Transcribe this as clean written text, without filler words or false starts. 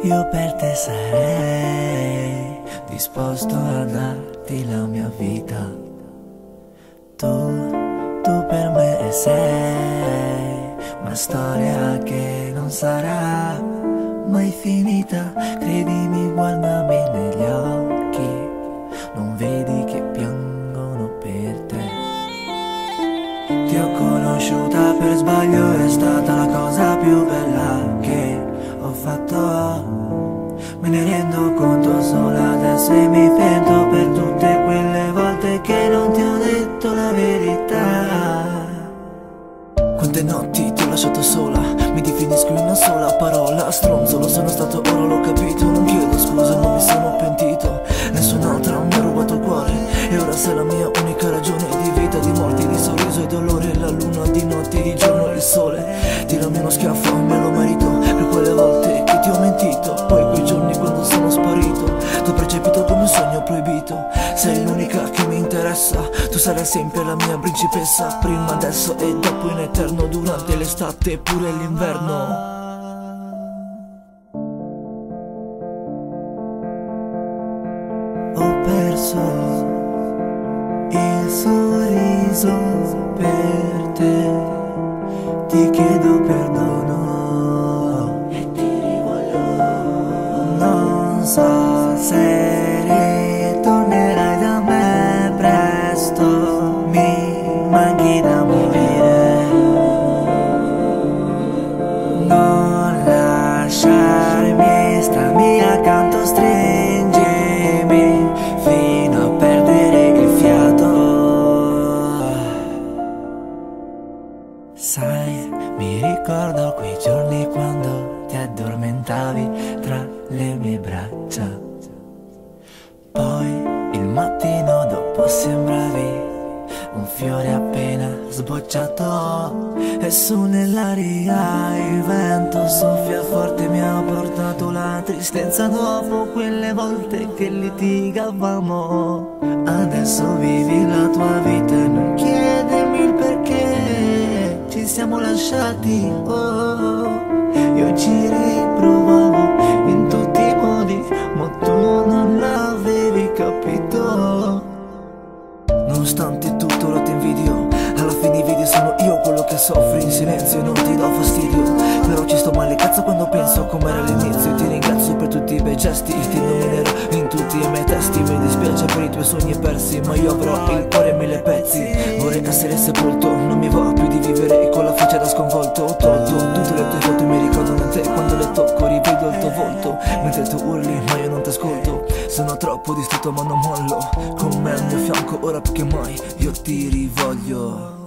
Io per te sarei disposto a darti la mia vita. Tu per me sei una storia che non sarà mai finita. Credimi, guardami negli occhi, non vedi che piangono per te. Ti ho conosciuta per sbaglio, è stata la cosa più bella che ho fatto. Me ne rendo conto solo adesso e mi pento per tutte quelle volte che non ti ho detto la verità. Quante notti ti ho lasciato sola, mi definisco in una sola parola: stronzo, lo sono stato, ora l'ho capito. Non chiedo scusa, non mi sono pentito. Nessun'altra mi ha rubato il cuore e ora sei la mia unica ragione di vita, di morte, di sorriso e dolore. La luna di notte, di giorno il sole. Tirami uno schiaffo, me lo merito per quelle volte che ti ho mentito. Poi quei giorni quando sono sparito, t'ho percepito come un sogno proibito. Sei l'unica che mi interessa, tu sarai sempre la mia principessa. Prima, adesso e dopo in eterno, durante l'estate e pure l'inverno. Ho perso il sorriso per te, ti chiedo perdono e ti rivoglio. Non so se ritornerai da me presto, mi manchi da morire. Non lasciarmi, stammi accanto, stringimi fino a perdere il fiato. Sai, mi ricordo quei giorni quando ti addormentavi tra le mie braccia. Poi il mattino dopo sembravi un fiore appena sbocciato. E su nell'aria il vento soffia forte, mi ha portato la tristezza dopo quelle volte che litigavamo. Adesso vivi la tua vita e non chiedermi il perché ci siamo lasciati. Io ci riprovavo in tutti i modi, ma tu non l'avevi capito. Nonostante tutto ora ti invidio, alla fine vedi sono io quello che soffri in silenzio e non ti do fastidio. Però ci sto male cazzo quando penso com'era all'inizio. Ti ringrazio per tutti i bei gesti, ti nominerò in tutti i miei testi. Mi dispiace per i tuoi sogni persi, ma io avrò il cuore in 1000 pezzi. Vorrei essere sepolto, non mi va più di vivere con la faccia da sconvolto. Ho tolto tutte le tue foto, mi ricordano te, quando le tocco rivedo il tuo volto. Mentre tu urli ma io non ti ascolto, sono troppo distrutto ma non mollo. Con me al mio fianco ora più che mai io ti rivoglio.